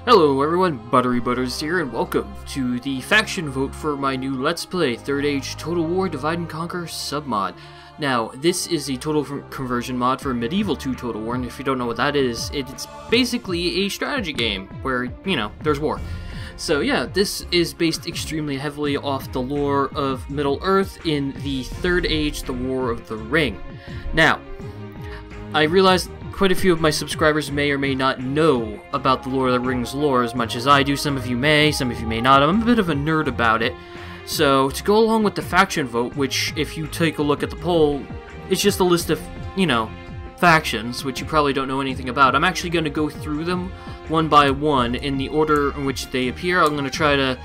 Hello everyone, ButteryButters here, and welcome to the faction vote for my new Let's Play, Third Age Total War Divide and Conquer submod. Now, this is a total conversion mod for Medieval 2 Total War, and if you don't know what that is, it's basically a strategy game where, you know, there's war. So yeah, this is based extremely heavily off the lore of Middle-earth in the Third Age, the War of the Ring. Now, I realized quite a few of my subscribers may or may not know about the Lord of the Rings lore as much as I do. Some of you may not. I'm a bit of a nerd about it. So, to go along with the faction vote, which, if you take a look at the poll, it's just a list of, you know, factions, which you probably don't know anything about. I'm actually going to go through them one by one in the order in which they appear. I'm going to try to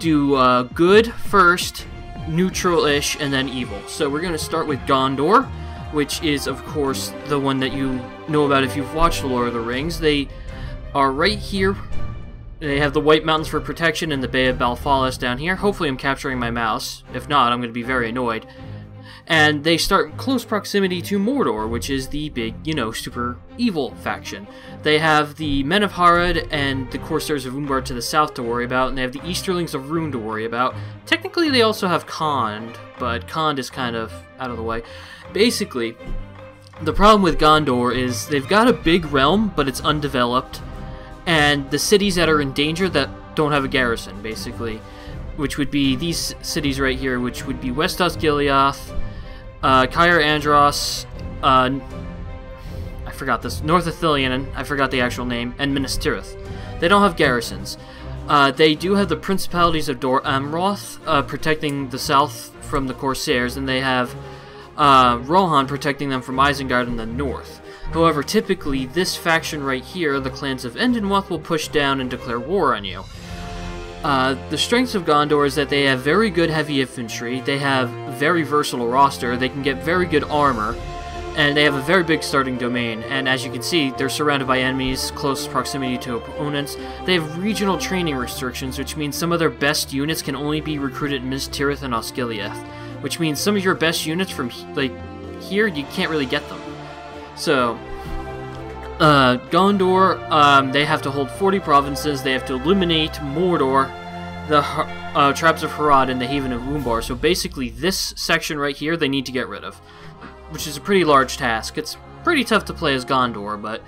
do good first, neutral-ish, and then evil. So, we're going to start with Gondor, which is, of course, the one that you know about if you've watched The Lord of the Rings. They are right here. They have the White Mountains for protection and the Bay of Balfalas down here. Hopefully I'm capturing my mouse. If not, I'm going to be very annoyed. And they start in close proximity to Mordor, which is the big, you know, super evil faction. They have the Men of Harad and the Corsairs of Umbar to the south to worry about, and they have the Easterlings of Rune to worry about. Technically, they also have Khand, but Khand is kind of out of the way. Basically, the problem with Gondor is they've got a big realm, but it's undeveloped, and the cities that are in danger that don't have a garrison, basically, which would be these cities right here, which would be West Osgiliath, Cair Andros, I forgot this, North Ithilien, I forgot the actual name, and Minas Tirith. They don't have garrisons. They do have the Principalities of Dor Amorth protecting the south from the Corsairs, and they have Rohan protecting them from Isengard in the north. However, typically, this faction right here, the clans of Endinwoth, will push down and declare war on you. The strengths of Gondor is that they have very good heavy infantry, they have very versatile roster, they can get very good armor, and they have a very big starting domain, and as you can see, they're surrounded by enemies, close proximity to opponents. They have regional training restrictions, which means some of their best units can only be recruited in Minas Tirith and Osgiliath, which means some of your best units from, like, here, you can't really get them. So, Gondor, they have to hold 40 provinces, they have to eliminate Mordor, the Traps of Harad, and the Haven of Umbar. So basically, this section right here, they need to get rid of, which is a pretty large task. It's pretty tough to play as Gondor, but...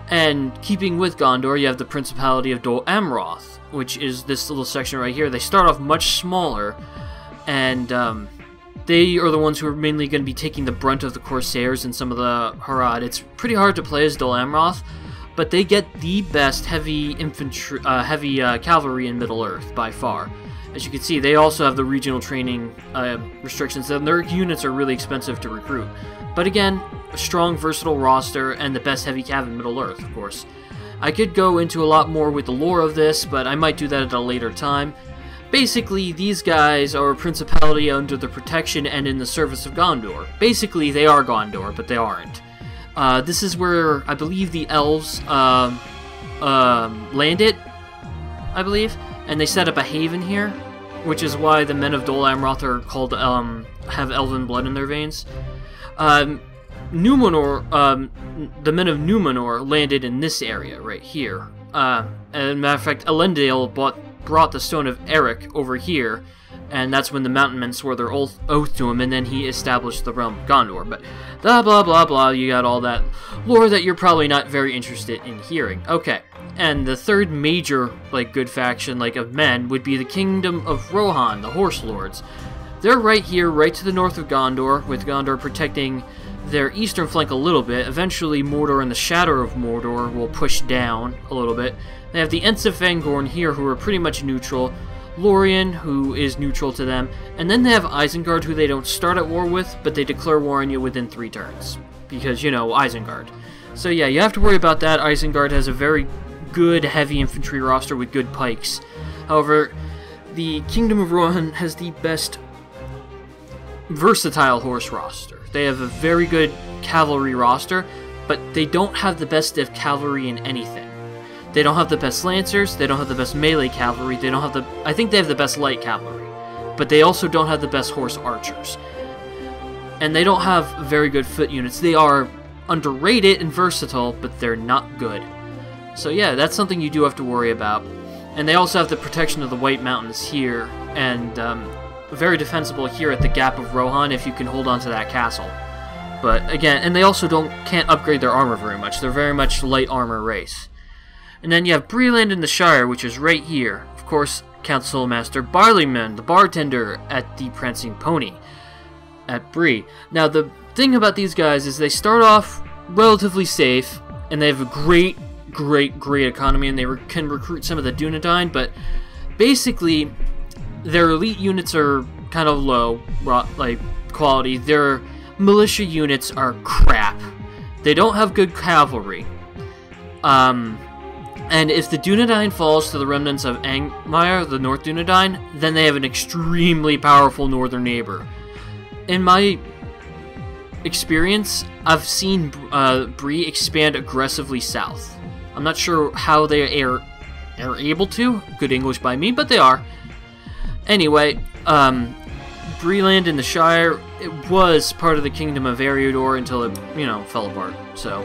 And keeping with Gondor, you have the Principality of Dol Amroth, which is this little section right here. They start off much smaller, and, they are the ones who are mainly going to be taking the brunt of the Corsairs and some of the Harad. It's pretty hard to play as Dol Amroth, but they get the best heavy infantry, cavalry in Middle-earth by far. As you can see, they also have the regional training restrictions, and their units are really expensive to recruit. But again, a strong, versatile roster, and the best heavy cav in Middle-earth, of course. I could go into a lot more with the lore of this, but I might do that at a later time. Basically, these guys are a principality under the protection and in the service of Gondor. Basically, they are Gondor, but they aren't. This is where, I believe, the Elves landed, I believe, and they set up a haven here, which is why the men of Dol Amroth are called, have Elven blood in their veins. Numenor, the men of Numenor landed in this area right here. As a matter of fact, Elendil brought the Stone of Eric over here, and that's when the Mountain Men swore their oath to him, and then he established the realm of Gondor. But blah blah blah blah, you got all that lore that you're probably not very interested in hearing. Okay, and the third major, like, good faction, like, of men, would be the Kingdom of Rohan, the Horse Lords. They're right here, right to the north of Gondor, with Gondor protecting their eastern flank a little bit. Eventually, Mordor and the Shadow of Mordor will push down a little bit. They have the Ents of Fangorn here, who are pretty much neutral, Lorien, who is neutral to them, and then they have Isengard, who they don't start at war with, but they declare war on you within 3 turns, because, you know, Isengard. So yeah, you have to worry about that. Isengard has a very good heavy infantry roster with good pikes. However, the Kingdom of Rohan has the best versatile horse roster. They have a very good cavalry roster, but they don't have the best of cavalry in anything. They don't have the best lancers, they don't have the best melee cavalry, they don't have the... I think they have the best light cavalry, but they also don't have the best horse archers. And they don't have very good foot units. They are underrated and versatile, but they're not good. So yeah, that's something you do have to worry about. And they also have the protection of the White Mountains here, and very defensible here at the Gap of Rohan if you can hold on to that castle. But again, and they also can't upgrade their armor very much. They're very much light armor race. And then you have Breeland in the Shire, which is right here. Of course, Council Master Barleyman, the bartender at the Prancing Pony at Bree. Now, the thing about these guys is they start off relatively safe, and they have a great economy, and they can recruit some of the Dunedain, but basically, their elite units are kind of low, like, quality. Their militia units are crap. They don't have good cavalry. And if the Dunedain falls to the remnants of Angmar, the North Dunedain, then they have an extremely powerful northern neighbor. In my experience, I've seen Bree expand aggressively south. I'm not sure how they are able to. Good English by me, but they are. Anyway, Breeland in the Shire, it was part of the Kingdom of Eriador until it, fell apart. So,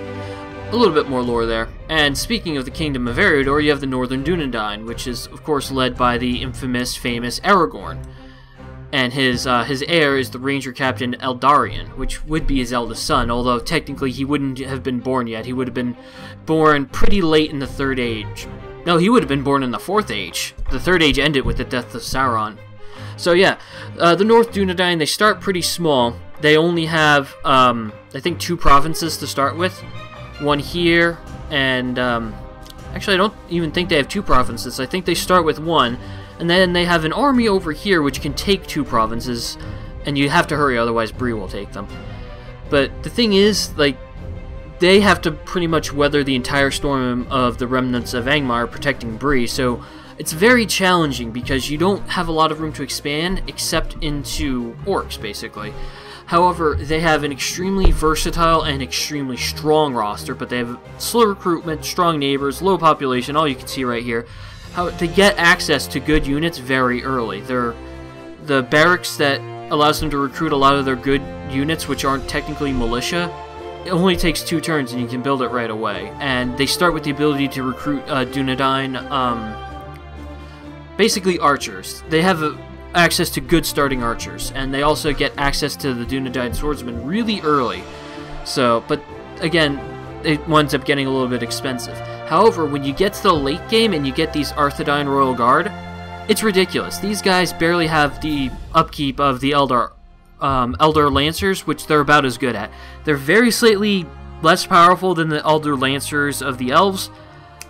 a little bit more lore there. And speaking of the Kingdom of Eriador, you have the Northern Dunedain, which is, of course, led by the infamous, famous Aragorn. And his heir is the Ranger Captain Eldarion, which would be his eldest son, although technically he wouldn't have been born yet. He would have been born pretty late in the Third Age. No, he would have been born in the Fourth Age. The Third Age ended with the death of Sauron. So yeah, the North Dunedain, they start pretty small. They only have, I think, 2 provinces to start with. One here, and actually I don't even think they have 2 provinces. I think they start with 1, and then they have an army over here which can take 2 provinces, and you have to hurry, otherwise Bree will take them. But the thing is, like, they have to pretty much weather the entire storm of the remnants of Angmar protecting Bree, so it's very challenging because you don't have a lot of room to expand except into orcs, basically. However, they have an extremely versatile and extremely strong roster, but they have slow recruitment, strong neighbors, low population, all you can see right here. How they get access to good units very early. They're the barracks that allows them to recruit a lot of their good units, which aren't technically militia. It only takes 2 turns and you can build it right away. And they start with the ability to recruit Dunedain, basically archers. They have access to good starting archers, and they also get access to the Dunedain swordsmen really early. So, but again, it winds up getting a little bit expensive. However, when you get to the late game and you get these Arthedain Royal Guard, it's ridiculous. These guys barely have the upkeep of the Elder Lancers, which they're about as good at. They're very slightly less powerful than the Elder Lancers of the Elves,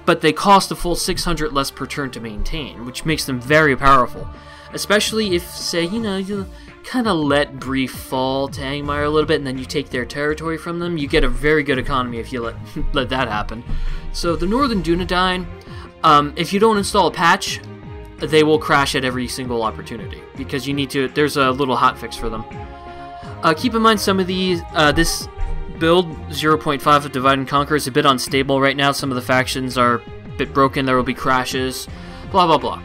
but they cost a full 600 less per turn to maintain, which makes them very powerful. Especially if, say, you kind of let Bree fall to Angmar a little bit and then you take their territory from them, you get a very good economy if you let that happen. So the Northern Dunedain, if you don't install a patch, they will crash at every single opportunity, because you need to, there's a little hotfix for them. Keep in mind some of these, this build, 0.5 of Divide and Conquer, is a bit unstable right now. Some of the factions are a bit broken, there will be crashes, blah blah blah.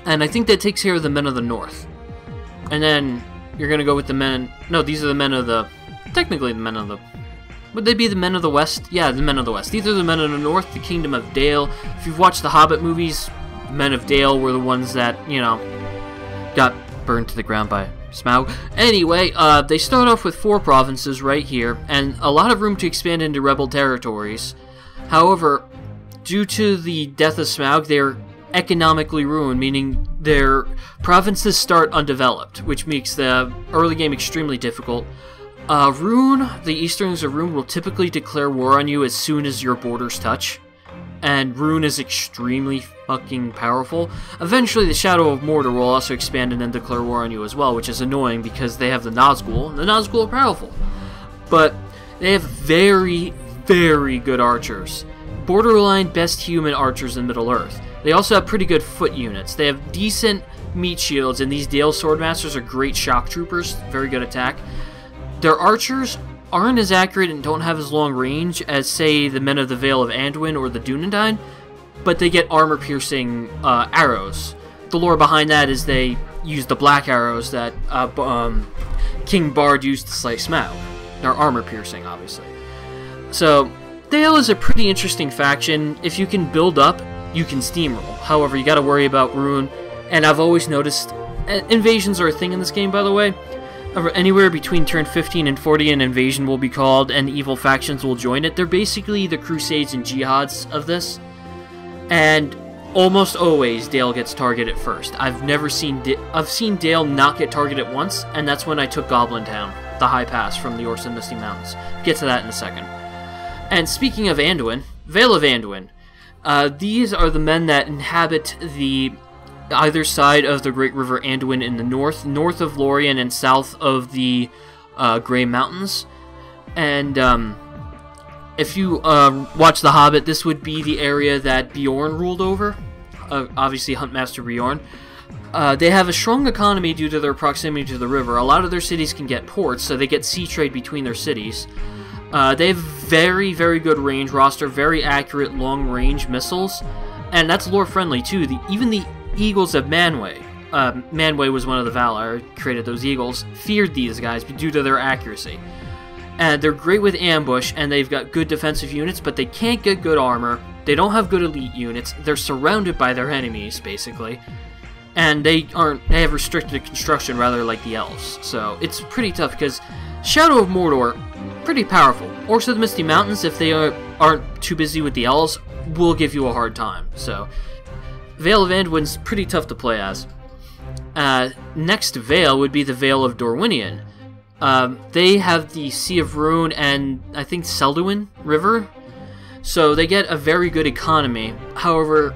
And I think that takes care of the Men of the North. And then you're going to go with the men, no, these are the Men of the, technically the Men of the, would they be the Men of the West? Yeah, the Men of the West. These are the Men of the North, the Kingdom of Dale. If you've watched the Hobbit movies, the Men of Dale were the ones that, got burned to the ground by Smaug. Anyway, they start off with 4 provinces right here, and a lot of room to expand into rebel territories. However, due to the death of Smaug, they're economically ruined, meaning their provinces start undeveloped, which makes the early game extremely difficult. Rune, the Easterns of Rune, will typically declare war on you as soon as your borders touch, and Rune is extremely fucking powerful. Eventually, the Shadow of Mordor will also expand and then declare war on you as well, which is annoying because they have the Nazgul, and the Nazgul are powerful. But they have very, very good archers. Borderline best human archers in Middle-earth. They also have pretty good foot units. They have decent meat shields, and these Dale Swordmasters are great shock troopers, very good attack. Their archers aren't as accurate and don't have as long range as, say, the men of the Vale of Anduin or the Dunedain, but they get armor-piercing arrows. The lore behind that is they use the black arrows that King Bard used to slay Smaug. They're armor-piercing, obviously. So, Dale is a pretty interesting faction. If you can build up, you can steamroll. However, you gotta worry about ruin, and I've always noticed invasions are a thing in this game, by the way. Anywhere between turn 15 and 40 an invasion will be called, and evil factions will join it. They're basically the crusades and jihads of this, and almost always Dale gets targeted first. I've seen Dale not get targeted once, and that's when I took Goblin Town, the high pass from the Orcs and Misty Mountains. Get to that in a second. And speaking of Anduin, Vale of Anduin. These are the men that inhabit the either side of the Great River Anduin in the north of Lorien and south of the Grey Mountains. And if you watch The Hobbit, this would be the area that Bjorn ruled over. Obviously, Huntmaster Bjorn. They have a strong economy due to their proximity to the river. A lot of their cities can get ports, so they get sea trade between their cities. They have very, very good range roster, very accurate long-range missiles, and that's lore-friendly too. Even the Eagles of Manwë, Manwë was one of the Valar, created those eagles, feared these guys due to their accuracy. And they're great with ambush, and they've got good defensive units, but they can't get good armor. They don't have good elite units. They're surrounded by their enemies, basically. And they have restricted construction, rather like the Elves. So it's pretty tough, because Shadow of Mordor, pretty powerful. Orcs of the Misty Mountains, if they aren't too busy with the Elves, will give you a hard time. So Vale of Anduin's pretty tough to play as. Next Vale would be the Vale of Dor-winion. They have the Sea of Ruin and, I think, Selduin River. So they get a very good economy. However,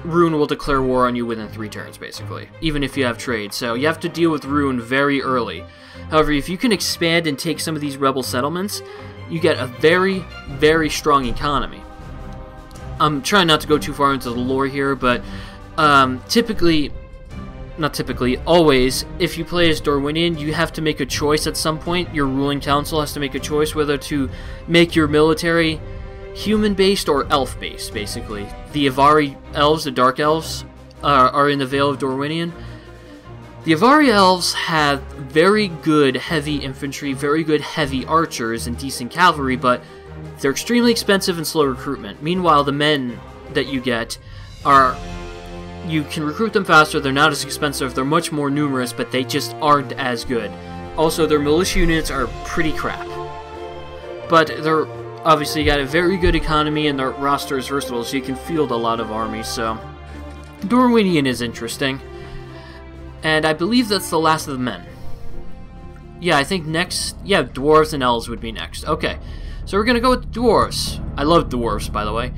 Ruin will declare war on you within 3 turns, basically, even if you have trade. So you have to deal with Ruin very early. However, if you can expand and take some of these rebel settlements, you get a very, very strong economy. I'm trying not to go too far into the lore here, but always, if you play as Dor-winion, you have to make a choice at some point. Your ruling council has to make a choice whether to make your military human-based or elf-based, basically. The Avari Elves, the Dark Elves, are in the Vale of Dor-winion. The Avari Elves have very good heavy infantry, very good heavy archers, and decent cavalry, but they're extremely expensive and slow recruitment. Meanwhile, the men that you get are... You can recruit them faster, they're not as expensive, they're much more numerous, but they just aren't as good. Also, their militia units are pretty crap. But they're obviously got a very good economy and their roster is versatile, so you can field a lot of armies, so... Dor-winion is interesting. And I believe that's the last of the men. Yeah, I think next... Yeah, Dwarves and Elves would be next. Okay, so we're gonna go with Dwarves. I love Dwarves, by the way.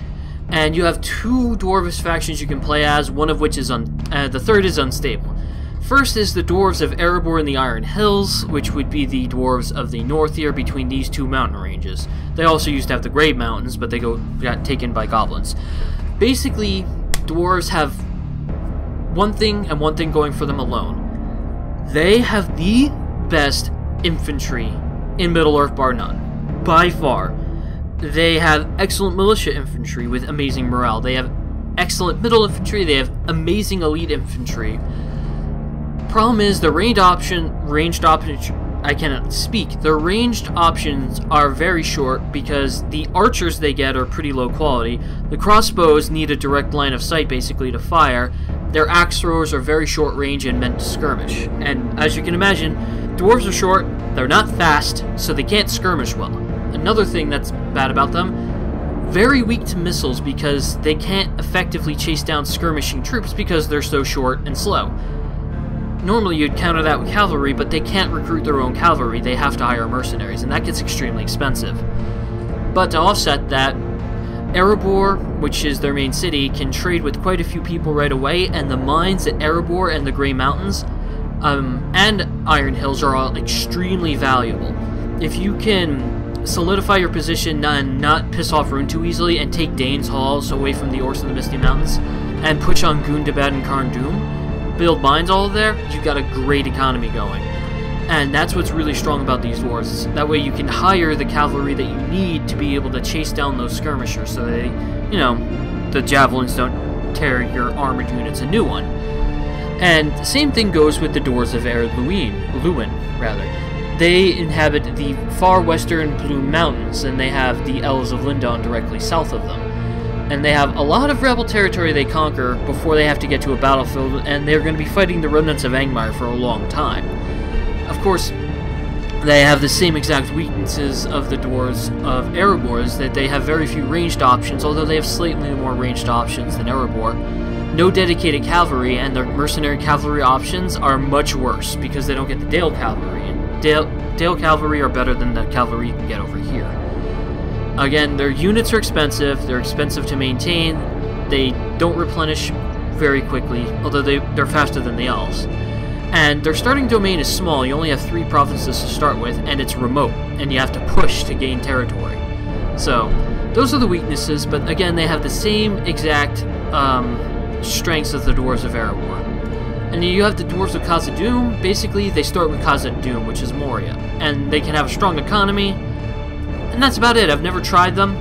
And you have 2 Dwarvish factions you can play as, one of which is the third is unstable. First is the Dwarves of Erebor and the Iron Hills, which would be the Dwarves of the north here between these 2 mountain ranges. They also used to have the Grey Mountains, but they got taken by goblins. Basically, Dwarves have one thing and one thing going for them alone. They have the best infantry in Middle-earth, bar none. By far. They have excellent militia infantry with amazing morale. They have excellent middle infantry. They have amazing elite infantry. Problem is, the ranged options, I cannot speak. The ranged options are very short because the archers they get are pretty low quality. The crossbows need a direct line of sight basically to fire. Their axe throwers are very short range and meant to skirmish. And as you can imagine, dwarves are short, they're not fast, so they can't skirmish well. Another thing that's bad about them, very weak to missiles because they can't effectively chase down skirmishing troops because they're so short and slow. Normally you'd counter that with cavalry, but they can't recruit their own cavalry, they have to hire mercenaries, and that gets extremely expensive. But to offset that, Erebor, which is their main city, can trade with quite a few people right away, and the mines at Erebor and the Grey Mountains and Iron Hills are all extremely valuable. If you can solidify your position and not piss off Rune too easily and take Dane's Halls away from the Orcs of the Misty Mountains and push on Gundabad and Karn Dûm, build mines all there, you've got a great economy going. And that's what's really strong about these wars. That way you can hire the cavalry that you need to be able to chase down those skirmishers so they, you know, the javelins don't tear your armored units a new one. And the same thing goes with the Dwarves of Luin, rather. they inhabit the far western Blue Mountains, and they have the Elves of Lindon directly south of them. And they have a lot of rebel territory they conquer before they have to get to a battlefield, and they're going to be fighting the remnants of Angmar for a long time. Of course, they have the same exact weaknesses of the Dwarves of Erebor, is that they have very few ranged options, although they have slightly more ranged options than Erebor. No dedicated cavalry, and their mercenary cavalry options are much worse, because they don't get the Dale cavalry, and Dale cavalry are better than the cavalry you can get over here. Again, their units are expensive, they're expensive to maintain, they don't replenish very quickly, although they're faster than the Elves. And their starting domain is small, you only have 3 provinces to start with, and it's remote, and you have to push to gain territory. So, those are the weaknesses, but again, they have the same exact strengths as the Dwarves of Erebor. And you have the Dwarves of Khazad-dûm. Basically, they start with Khazad-dûm, which is Moria, and they can have a strong economy, and that's about it. I've never tried them.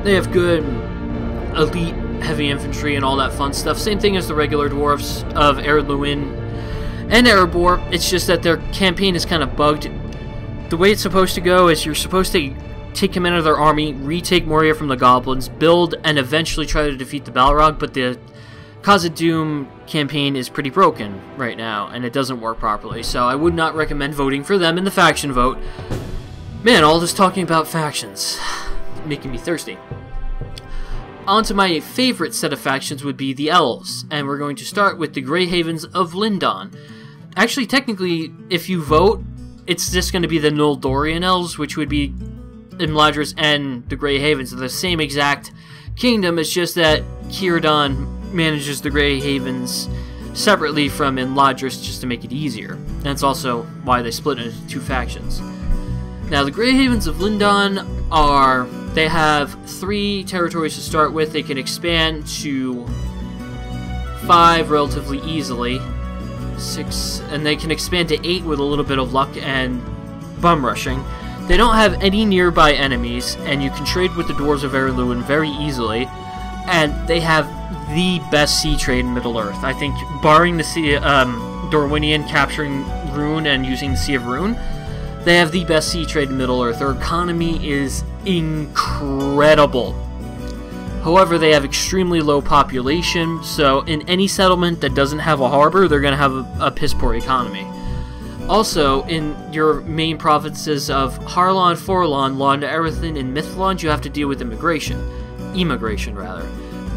They have good elite heavy infantry and all that fun stuff. Same thing as the regular Dwarves of Anduin and Erebor. It's just that their campaign is kind of bugged. The way it's supposed to go is you're supposed to take command of their army, retake Moria from the goblins, build, and eventually try to defeat the Balrog, but the Khazad-dûm campaign is pretty broken right now, and it doesn't work properly, so I would not recommend voting for them in the faction vote. Man, all this talking about factions, making me thirsty. On to my favorite set of factions would be the Elves, and we're going to start with the Grey Havens of Lindon. Actually, technically, if you vote, it's just going to be the Noldorian Elves, which would be Imladris and the Grey Havens. They're the same exact kingdom, it's just that Círdan manages the Grey Havens separately from Imladris just to make it easier. And that's also why they split into 2 factions. Now, the Grey Havens of Lindon they have 3 territories to start with. They can expand to 5 relatively easily. 6, and they can expand to 8 with a little bit of luck and bum rushing. They don't have any nearby enemies, and you can trade with the Dwarves of Erluin very easily, and they have the best sea trade in Middle-earth. I think, barring the Dor-winion capturing Rune and using the Sea of Rune, they have the best sea trade in Middle-earth. Their economy is incredible. However, they have extremely low population, so in any settlement that doesn't have a harbor, they're going to have a piss-poor economy. Also, in your main provinces of Harlon, Forlon, Lond, Erethin, and Mithlond, you have to deal with immigration,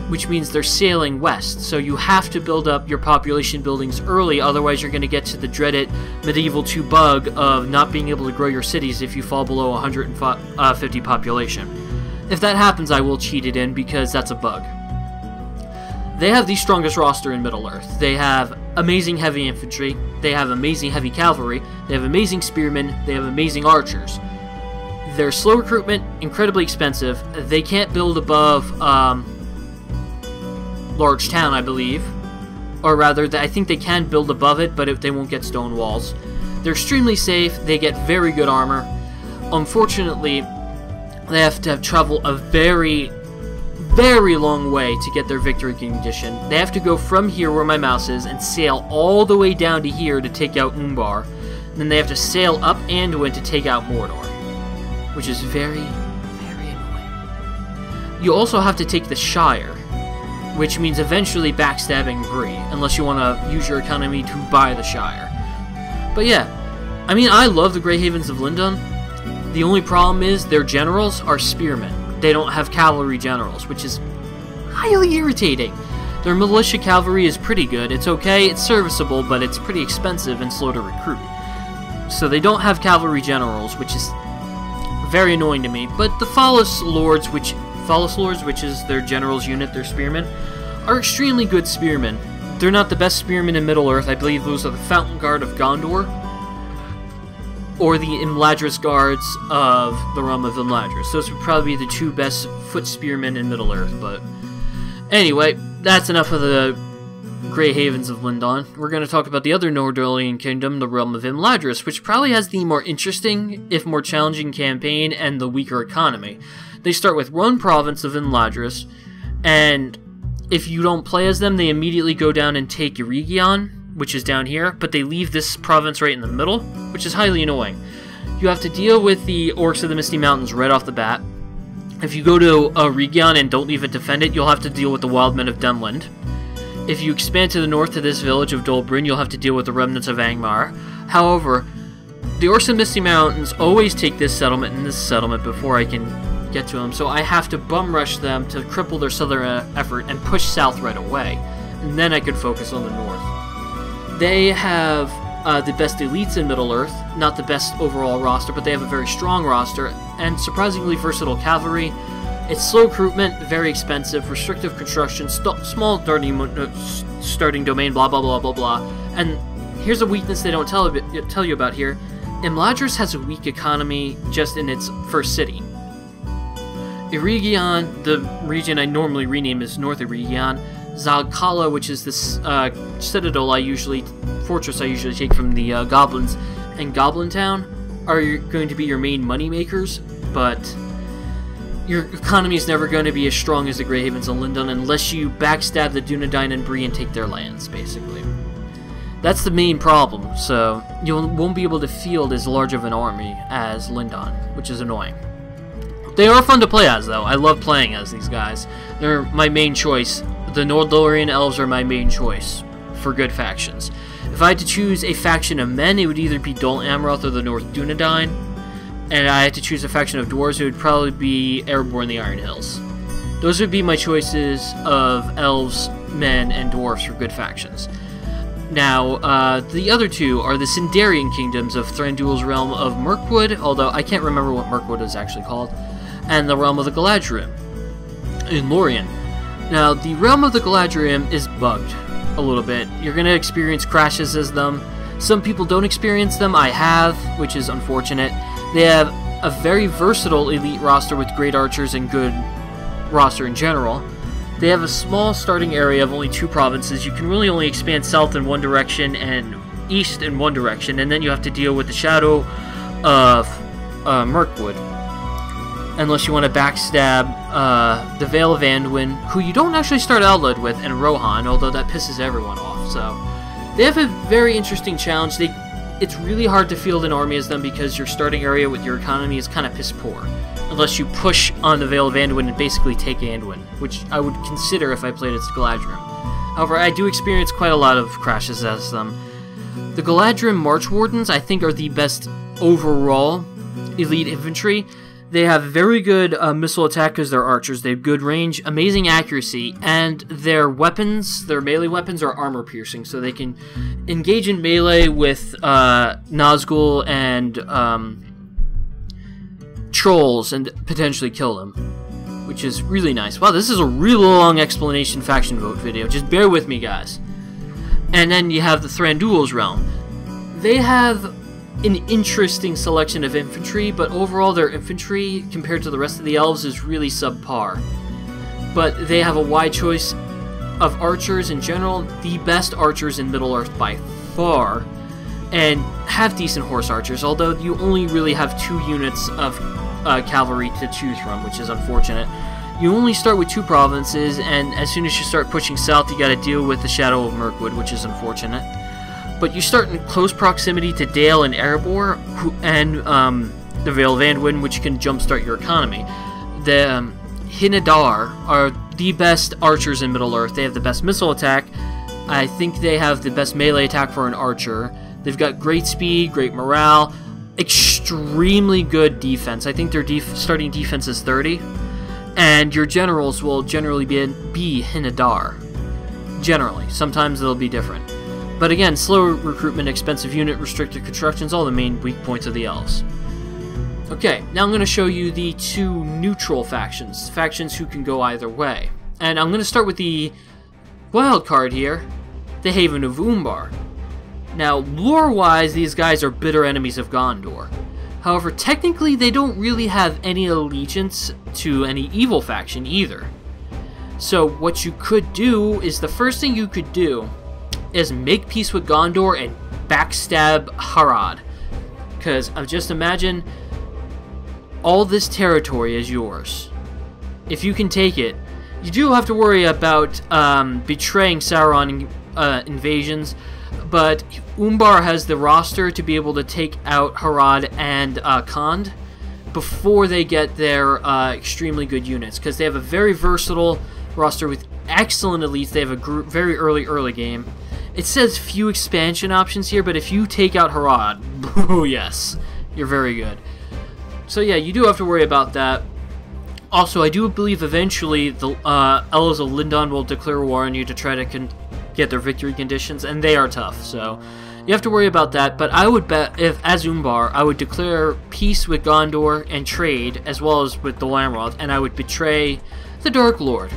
which means they're sailing west, so you have to build up your population buildings early, otherwise you're going to get to the dreaded Medieval 2 bug of not being able to grow your cities if you fall below 150 population. If that happens, I will cheat it in, because that's a bug. They have the strongest roster in Middle-earth. They have amazing heavy infantry, they have amazing heavy cavalry, they have amazing spearmen, they have amazing archers. They're slow recruitment, incredibly expensive. They can't build above Large Town, I believe. Or rather, I think they can build above it, but they won't get stone walls. They're extremely safe, they get very good armor. Unfortunately, they have to travel a very long way to get their victory condition. They have to go from here where my mouse is and sail all the way down to here to take out Umbar. And then they have to sail up Anduin to take out Mordor, which is very annoying. You also have to take the Shire, which means eventually backstabbing Ghra, unless you want to use your economy to buy the Shire. But yeah, I mean, I love the Grey Havens of Lindon. The only problem is their generals are spearmen. They don't have cavalry generals, which is highly irritating. Their militia cavalry is pretty good. It's okay, it's serviceable, but it's pretty expensive and slow to recruit. So they don't have cavalry generals, which is very annoying to me. But the Fallis Lords, which is their general's unit, their spearmen, are extremely good spearmen. They're not the best spearmen in Middle-earth. I believe those are the Fountain Guard of Gondor, or the Imladris Guards of the realm of Imladris. Those would probably be the 2 best foot spearmen in Middle-earth, but anyway, that's enough of the Grey Havens of Lindon. We're going to talk about the other Nordorian kingdom, the realm of Imladris, which probably has the more interesting, if more challenging campaign and the weaker economy. They start with one province of Imladris, and if you don't play as them, they immediately go down and take Eregion, which is down here, but they leave this province right in the middle, which is highly annoying. You have to deal with the Orcs of the Misty Mountains right off the bat. If you go to Region and don't leave it defended, you'll have to deal with the Wildmen of Dunland. If you expand to the north to this village of Dolbrin, you'll have to deal with the remnants of Angmar. However, the Orcs of the Misty Mountains always take this settlement and this settlement before I can get to them, so I have to bum rush them to cripple their southern effort and push south right away, and then I could focus on the north. They have the best elites in Middle-earth, not the best overall roster, but they have a very strong roster, and surprisingly versatile cavalry. It's slow recruitment, very expensive, restrictive construction, small starting domain, blah blah blah blah blah. And here's a weakness they don't tell you about here. Imladris has a weak economy just in its first city. Eregion, the region I normally rename as North Eregion, Zagkala, which is this citadel fortress I usually take from the goblins, and Goblin Town are going to be your main money makers, but your economy is never going to be as strong as the Grey Havens and Lindon unless you backstab the Dunedain and Bree and take their lands, basically. That's the main problem, so you won't be able to field as large of an army as Lindon, which is annoying. They are fun to play as, though. I love playing as these guys. They're my main choice. The Nordorian Elves are my main choice for good factions. If I had to choose a faction of men, it would either be Dol Amorth or the North Dunedain. And I had to choose a faction of dwarves, it would probably be Erebor and the Iron Hills. Those would be my choices of elves, men, and dwarves for good factions. Now, the other two are the Sindarian kingdoms of Thranduil's realm of Mirkwood, although I can't remember what Mirkwood is actually called, and the realm of the Galadhrim in Lorien. Now, the realm of the Galadhrim is bugged a little bit. You're going to experience crashes as them. Some people don't experience them. I have, which is unfortunate. They have a very versatile elite roster with great archers and good roster in general. They have a small starting area of only 2 provinces. You can really only expand south in one direction and east in one direction, and then you have to deal with the shadow of Mirkwood. Unless you want to backstab the Vale of Anduin, who you don't actually start Outlet with, and Rohan, although that pisses everyone off. So they have a very interesting challenge. It's really hard to field an army as them because your starting area with your economy is kind of piss poor. Unless you push on the Vale of Anduin and basically take Anduin, which I would consider if I played as Galadhrim. However, I do experience quite a lot of crashes as them. The Galadhrim March Wardens, I think, are the best overall elite infantry. They have very good missile attack because they're archers. They have good range, amazing accuracy, and their weapons, their melee weapons, are armor piercing, so they can engage in melee with Nazgul and trolls and potentially kill them, which is really nice. Wow, this is a really long explanation faction vote video. Just bear with me, guys. And then you have the Thranduil's realm. They have an interesting selection of infantry, but overall their infantry, compared to the rest of the elves, is really subpar. But they have a wide choice of archers in general, the best archers in Middle-earth by far, and have decent horse archers, although you only really have 2 units of cavalry to choose from, which is unfortunate. You only start with 2 provinces, and as soon as you start pushing south, you gotta deal with the Shadow of Mirkwood, which is unfortunate. But you start in close proximity to Dale and Erebor, and the Vale of Anduin, which can jumpstart your economy. The Hinadar are the best archers in Middle-earth. They have the best missile attack. I think they have the best melee attack for an archer. They've got great speed, great morale, extremely good defense. I think their starting defense is 30. And your generals will generally be Hinadar. Generally. Sometimes they'll be different. But again, slow recruitment, expensive unit, restricted constructions, all the main weak points of the elves. Okay, now I'm going to show you the 2 neutral factions. Factions who can go either way. And I'm going to start with the wild card here, the Haven of Umbar. Now, lore-wise, these guys are bitter enemies of Gondor. However, technically, they don't really have any allegiance to any evil faction either. So, what you could do is, the first thing you could do is make peace with Gondor and backstab Harad. Because just imagine all this territory is yours. If you can take it, you do have to worry about betraying Sauron invasions, but Umbar has the roster to be able to take out Harad and Khand before they get their extremely good units, because they have a very versatile roster with excellent elites. They have a very early game. It says few expansion options here, but if you take out Harad, oh yes, you're very good. So yeah, you do have to worry about that. Also, I do believe eventually the Elves of Lindon will declare war on you to try to get their victory conditions, and they are tough, so you have to worry about that. But I would bet, if as Umbar, I would declare peace with Gondor and trade, as well as with the Amorth, and I would betray the Dark Lord.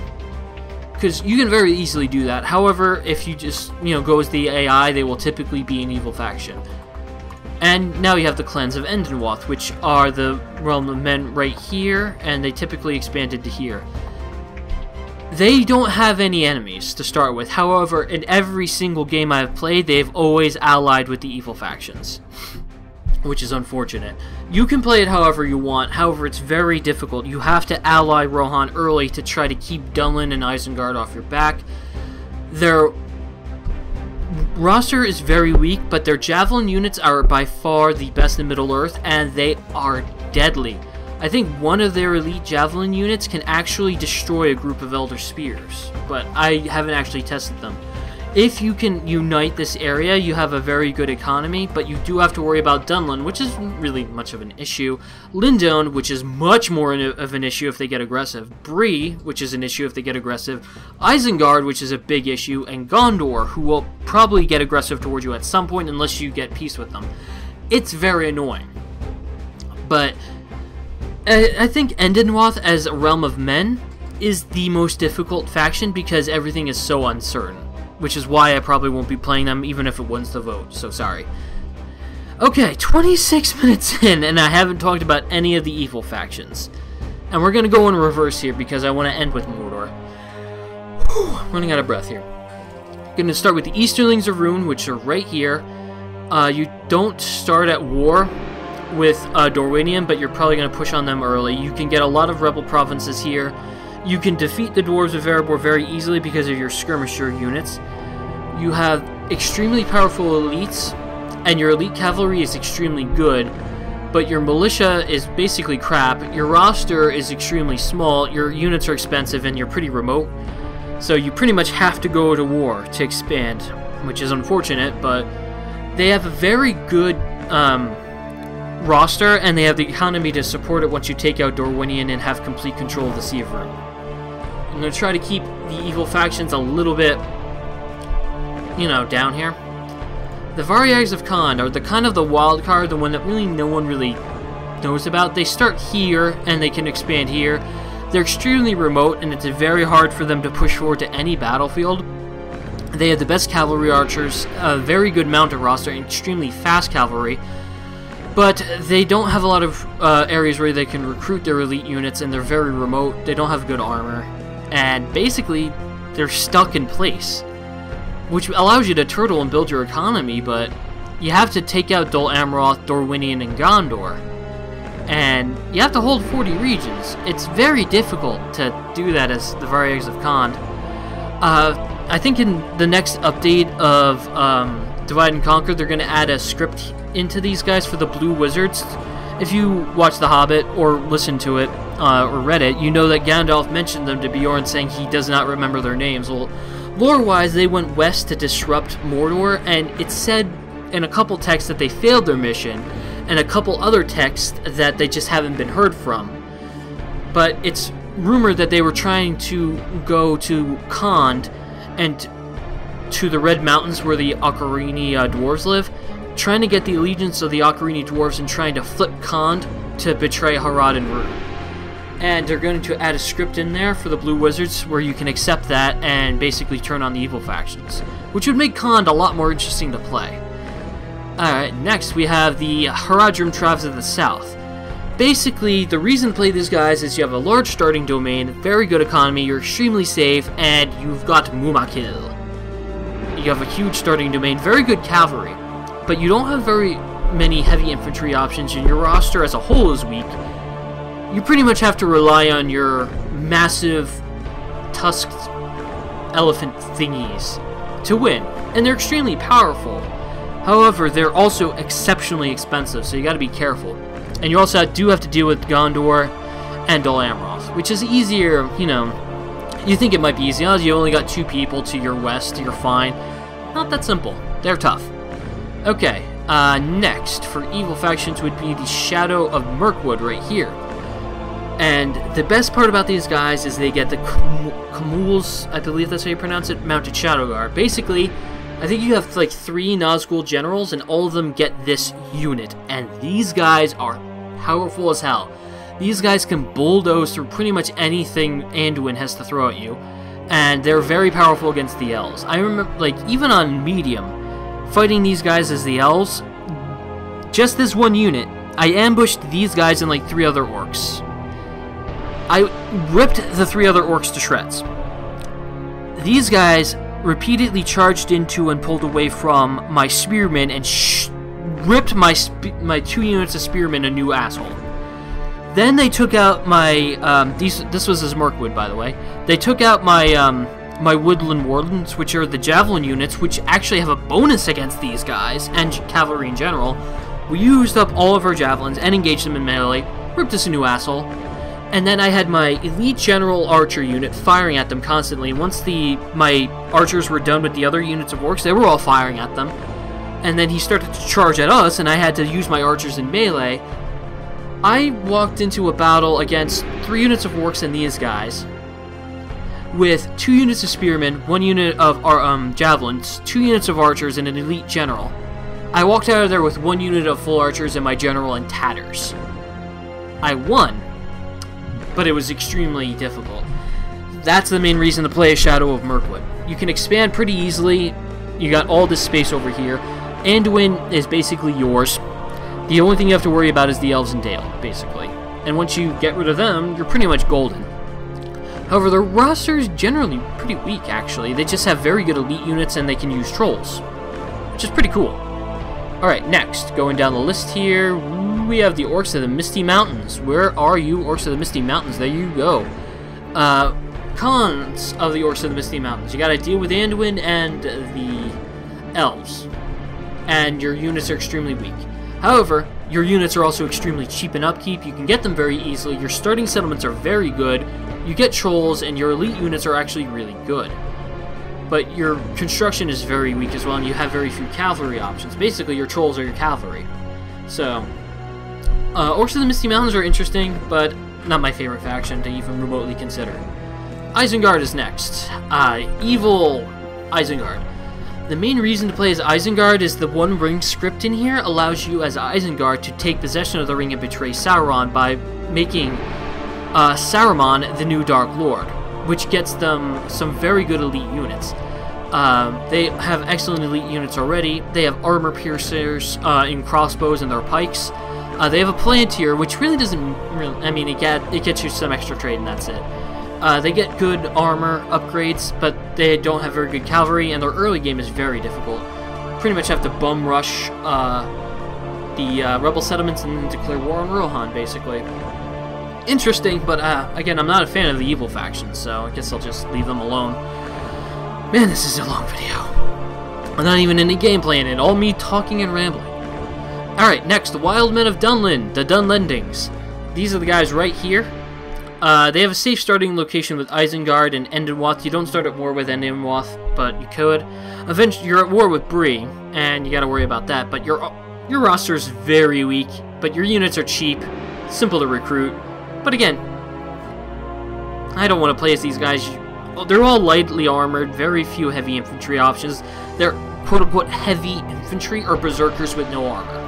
Because you can very easily do that. However, if you just, go as the AI, they will typically be an evil faction. And now you have the clans of Endenwath, which are the realm of men right here, and they typically expanded to here. They don't have any enemies to start with. However, in every single game I've played, they've always allied with the evil factions, which is unfortunate. You can play it however you want, however it's very difficult. You have to ally Rohan early to try to keep Dunlin and Isengard off your back. Their roster is very weak, but their javelin units are by far the best in Middle-earth, and they are deadly. I think one of their elite javelin units can actually destroy a group of Elder Spears, but I haven't actually tested them. If you can unite this area, you have a very good economy, but you do have to worry about Dunlin, which isn't really much of an issue. Lindon, which is much more of an issue if they get aggressive. Bree, which is an issue if they get aggressive. Isengard, which is a big issue. And Gondor, who will probably get aggressive towards you at some point unless you get peace with them. It's very annoying. But I think Endenwath as a realm of men is the most difficult faction because everything is so uncertain. Which is why I probably won't be playing them even if it wins the vote, so sorry. Okay, 26 minutes in, and I haven't talked about any of the evil factions. And we're going to go in reverse here because I want to end with Mordor. Whew, I'm running out of breath here. Going to start with the Easterlings of Rune, which are right here. You don't start at war with Dor-winion, but you're probably going to push on them early. You can get a lot of rebel provinces here. You can defeat the Dwarves of Erebor very easily because of your skirmisher units. You have extremely powerful elites, and your elite cavalry is extremely good, but your militia is basically crap. Your roster is extremely small, your units are expensive, and you're pretty remote. So you pretty much have to go to war to expand, which is unfortunate, but they have a very good roster, and they have the economy to support it once you take out Dor-winion and have complete control of the Sea of Rune. I'm going to try to keep the evil factions a little bit, down here. The Varyags of Khand are the kind of the wild card, the one that really no one really knows about. They start here, and they can expand here. They're extremely remote, and it's very hard for them to push forward to any battlefield. They have the best cavalry archers, a very good mounted roster, and extremely fast cavalry. But they don't have a lot of areas where they can recruit their elite units, and they're very remote. They don't have good armor. And basically, they're stuck in place, which allows you to turtle and build your economy, but you have to take out Dol Amroth, Dor-winion, and Gondor. And you have to hold 40 regions. It's very difficult to do that as the Varyags of Khand. I think in the next update of Divide and Conquer, they're going to add a script into these guys for the Blue Wizards. If you watch The Hobbit or listen to it or read it, you know that Gandalf mentioned them to Bjorn, saying he does not remember their names. Well, lore-wise, they went west to disrupt Mordor, and it said in a couple texts that they failed their mission, and a couple other texts that they just haven't been heard from. But it's rumored that they were trying to go to Khand and to the Red Mountains where the Ocarina dwarves live, trying to get the allegiance of the Ocarina dwarves and trying to flip Khand to betray Harad and Rune. And they're going to add a script in there for the Blue Wizards where you can accept that and basically turn on the evil factions, which would make Khand a lot more interesting to play. Alright, next we have the Haradrim tribes of the south. Basically, the reason to play these guys is you have a large starting domain, very good economy, you're extremely safe, and you've got Mumakil. You have a huge starting domain, very good cavalry, but you don't have very many heavy infantry options, and your roster as a whole is weak. You pretty much have to rely on your massive tusked elephant thingies to win. and they're extremely powerful. However, they're also exceptionally expensive, so you gotta be careful. And you also do have to deal with Gondor and Dol Amorth, which is easier, you know. You think it might be easy. Oh, you only got 2 people to your west, you're fine. Not that simple. They're tough. Okay, next, for evil factions would be the Shadow of Mirkwood right here. And the best part about these guys is they get the Kumuls, I believe that's how you pronounce it, Mounted Shadow Guard. Basically, I think you have like 3 Nazgul generals, and all of them get this unit. And these guys are powerful as hell. These guys can bulldoze through pretty much anything Anduin has to throw at you. And they're very powerful against the Elves. I remember, like, even on medium, fighting these guys as the Elves, just this one unit, I ambushed these guys and like 3 other orcs. I ripped the 3 other orcs to shreds. These guys repeatedly charged into and pulled away from my spearmen and ripped my 2 units of spearmen a new asshole. Then they took out my this was as Mirkwood, by the way. They took out my my woodland wardens, which are the javelin units, which actually have a bonus against these guys and cavalry in general. We used up all of our javelins and engaged them in melee, ripped us a new asshole. And then I had my elite general archer unit firing at them constantly. Once my archers were done with the other units of orcs, they were all firing at them. And then he started to charge at us, and I had to use my archers in melee. I walked into a battle against 3 units of orcs and these guys, with 2 units of spearmen, 1 unit of javelins, 2 units of archers, and an elite general. I walked out of there with 1 unit of full archers and my general in tatters. I won, but it was extremely difficult. That's the main reason to play a Shadow of Mirkwood. You can expand pretty easily. You got all this space over here. Anduin is basically yours. The only thing you have to worry about is the Elves and Dale, basically. And once you get rid of them, you're pretty much golden. However, the roster is generally pretty weak, actually. They just have very good elite units and they can use trolls, which is pretty cool. Alright, next, going down the list here, we have the Orcs of the Misty Mountains. Where are you, Orcs of the Misty Mountains? There you go. Cons of the Orcs of the Misty Mountains. You gotta deal with Anduin and the Elves. And your units are extremely weak. However, your units are also extremely cheap in upkeep. You can get them very easily. Your starting settlements are very good. You get trolls, and your elite units are actually really good. But your construction is very weak as well, and you have very few cavalry options. Basically, your trolls are your cavalry. So, Orcs of the Misty Mountains are interesting, but not my favorite faction to even remotely consider. Isengard is next. Evil Isengard. The main reason to play as Isengard is the One Ring script in here allows you as Isengard to take possession of the ring and betray Sauron by making Saruman the new Dark Lord, which gets them some very good elite units. They have excellent elite units already. They have armor piercers in crossbows and their pikes. They have a Palantir, which really doesn't I mean, it gets you some extra trade and that's it. They get good armor upgrades, but they don't have very good cavalry, and their early game is very difficult. Pretty much have to bum rush the rebel settlements and declare war on Rohan, basically. Interesting, but again, I'm not a fan of the evil factions, so I guess I'll just leave them alone. Man, this is a long video. I'm not even any gameplay in it, all me talking and rambling. Alright, next, the Wildmen of Dunlin, the Dunlendings. These are the guys right here. They have a safe starting location with Isengard and Endenwath. You don't start at war with Endenwath, but you could. Eventually, you're at war with Bree, and you gotta worry about that, but your roster is very weak, but your units are cheap, simple to recruit. But again, I don't want to play as these guys. They're all lightly armored, very few heavy infantry options. They're quote-unquote heavy infantry or berserkers with no armor.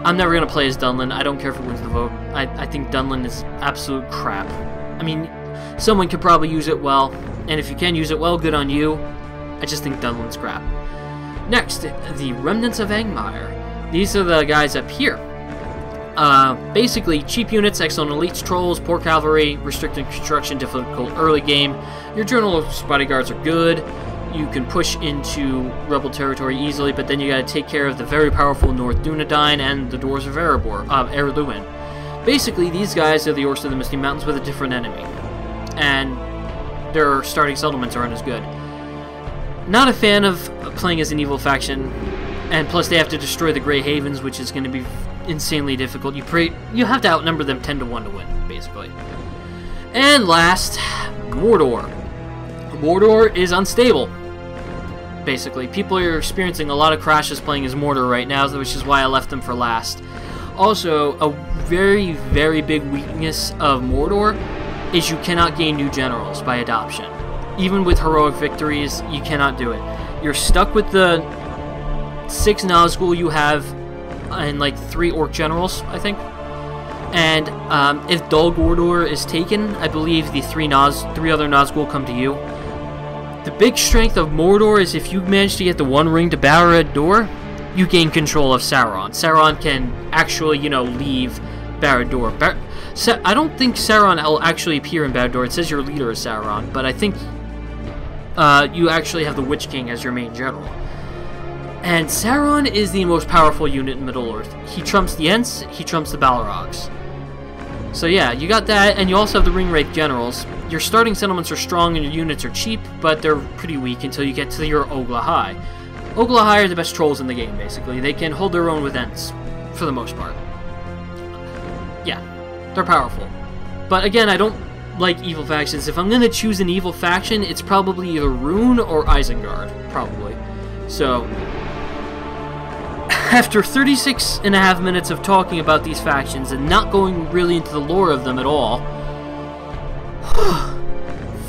I'm never going to play as Dunlin. I don't care if it wins the vote. I think Dunlin is absolute crap. I mean, someone could probably use it well, and if you can use it well, good on you. I just think Dunlin's crap. Next, the Remnants of Angmar. These are the guys up here. Basically, cheap units, excellent elites, trolls, poor cavalry, restricted construction, difficult early game. Your journalist bodyguards are good. You can push into rebel territory easily, but then you gotta take care of the very powerful North Dunedain and the Dwarves of Erluin. Basically, these guys are the Orcs of the Misty Mountains with a different enemy, and their starting settlements aren't as good. Not a fan of playing as an evil faction, and plus they have to destroy the Grey Havens, which is going to be insanely difficult. You have to outnumber them 10-1 to win, basically. And last, Mordor. Mordor is unstable. Basically, people are experiencing a lot of crashes playing as Mordor right now, which is why I left them for last. Also, a very, very big weakness of Mordor is you cannot gain new generals by adoption. Even with heroic victories, you cannot do it. You're stuck with the 6 Nazgul you have and like 3 Orc generals, I think. And if Dol Guldur is taken, I believe the 3 other Nazgul come to you. The big strength of Mordor is if you manage to get the One Ring to Barad-dûr, you gain control of Sauron. Sauron can actually, you know, leave Barad-dûr. I don't think Sauron will actually appear in Barad-dûr. It says your leader is Sauron, but I think you actually have the Witch King as your main general. And Sauron is the most powerful unit in Middle-earth. He trumps the Ents, he trumps the Balrogs. So yeah, you got that, and you also have the Ringwraith generals. Your starting settlements are strong and your units are cheap, but they're pretty weak until you get to your Ogla-High. Ogla-High are the best trolls in the game, basically. They can hold their own with Ents, for the most part. Yeah, they're powerful. But again, I don't like evil factions. If I'm going to choose an evil faction, it's probably either Rune or Isengard, probably. So, after 36.5 minutes of talking about these factions and not going really into the lore of them at all,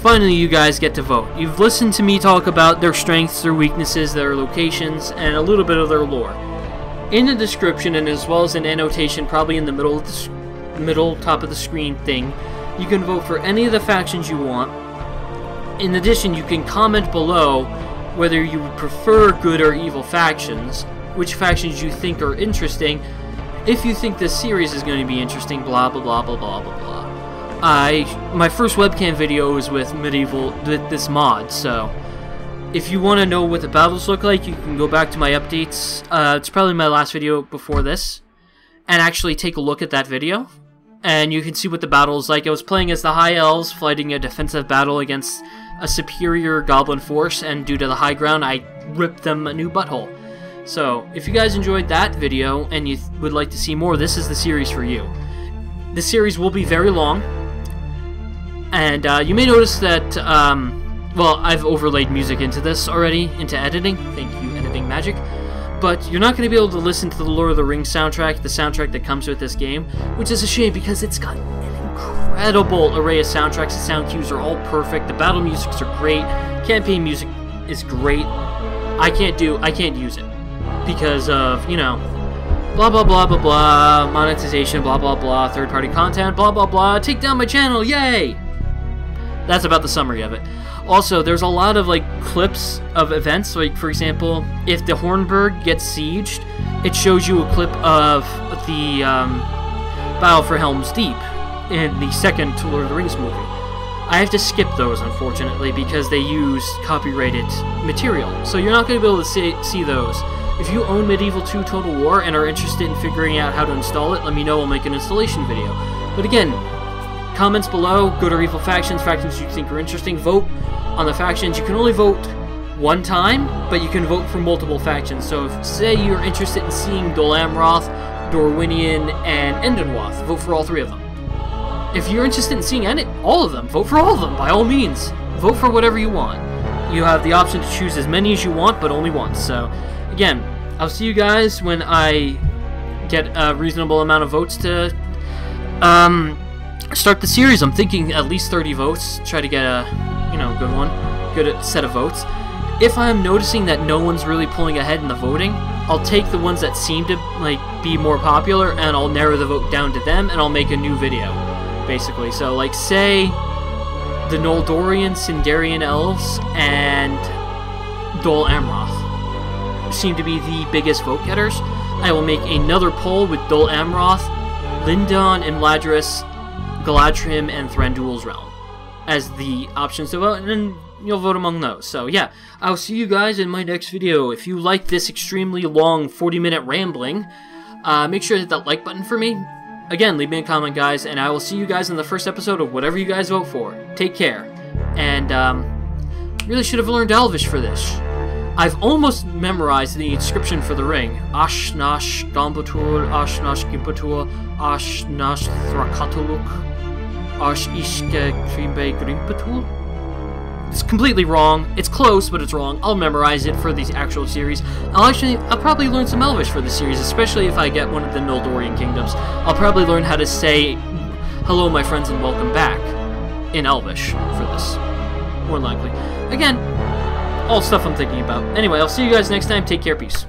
finally you guys get to vote. You've listened to me talk about their strengths, their weaknesses, their locations, and a little bit of their lore. In the description, and as well as an annotation probably in the middle top of the screen thing, you can vote for any of the factions you want. In addition, you can comment below whether you would prefer good or evil factions, which factions you think are interesting, if you think this series is going to be interesting, blah blah blah blah blah blah blah. My first webcam video is with this mod, so if you want to know what the battles look like, you can go back to my updates. It's probably my last video before this, and actually take a look at that video, and you can see what the battle is like. I was playing as the High Elves, fighting a defensive battle against a superior Goblin force, and due to the high ground, I ripped them a new butthole. So, if you guys enjoyed that video and you would like to see more, this is the series for you. This series will be very long, and you may notice that, well, I've overlaid music into this already, into editing. Thank you, Editing Magic. But you're not going to be able to listen to the Lord of the Rings soundtrack, the soundtrack that comes with this game, which is a shame because it's got an incredible array of soundtracks. The sound cues are all perfect. The battle musics are great. Campaign music is great. I can't use it because of, you know, blah blah blah blah blah, monetization, blah blah blah, third-party content, blah blah blah, take down my channel, yay! That's about the summary of it. Also, there's a lot of like clips of events, like for example, if the Hornburg gets sieged, it shows you a clip of the Battle for Helm's Deep in the second Lord of the Rings movie. I have to skip those, unfortunately, because they use copyrighted material, so you're not going to be able to see those. If you own Medieval 2 Total War and are interested in figuring out how to install it, let me know, I'll make an installation video. But again, comments below, good or evil factions you think are interesting, vote on the factions. You can only vote one time, but you can vote for multiple factions. So if, say, you're interested in seeing Dol Amroth, Dor-winion, and Endenwath, vote for all 3 of them. If you're interested in seeing all of them, vote for all of them, by all means. Vote for whatever you want. You have the option to choose as many as you want, but only once. So, again, I'll see you guys when I get a reasonable amount of votes to start the series. I'm thinking at least 30 votes. Try to get a, you know, good set of votes. If I'm noticing that no one's really pulling ahead in the voting, I'll take the ones that seem to like be more popular and I'll narrow the vote down to them and I'll make a new video, basically. So, like, say the Noldorian, Sindarian Elves, and Dol Amroth seem to be the biggest vote getters. I will make another poll with Dol Amroth, Lindon, Imladris, Galadhrim, and Thranduil's Realm as the options to vote, and then you'll vote among those. So yeah, I'll see you guys in my next video. If you like this extremely long 40-minute rambling, make sure to hit that like button for me. Again, leave me a comment, guys, and I will see you guys in the first episode of whatever you guys vote for. Take care, and Really should have learned Elvish for this. I've almost memorized the inscription for the ring. Ashnash Gambatul, Ashnash Gimpatul, Ashnash Thrakatuluk, Ash Ishke Krimbe Grimpatul. It's completely wrong. It's close, but it's wrong. I'll memorize it for the actual series. I'll probably learn some Elvish for the series, especially if I get one of the Noldorian kingdoms. I'll probably learn how to say, hello, my friends, and welcome back in Elvish for this. More likely. Again, all stuff I'm thinking about. Anyway, I'll see you guys next time. Take care. Peace.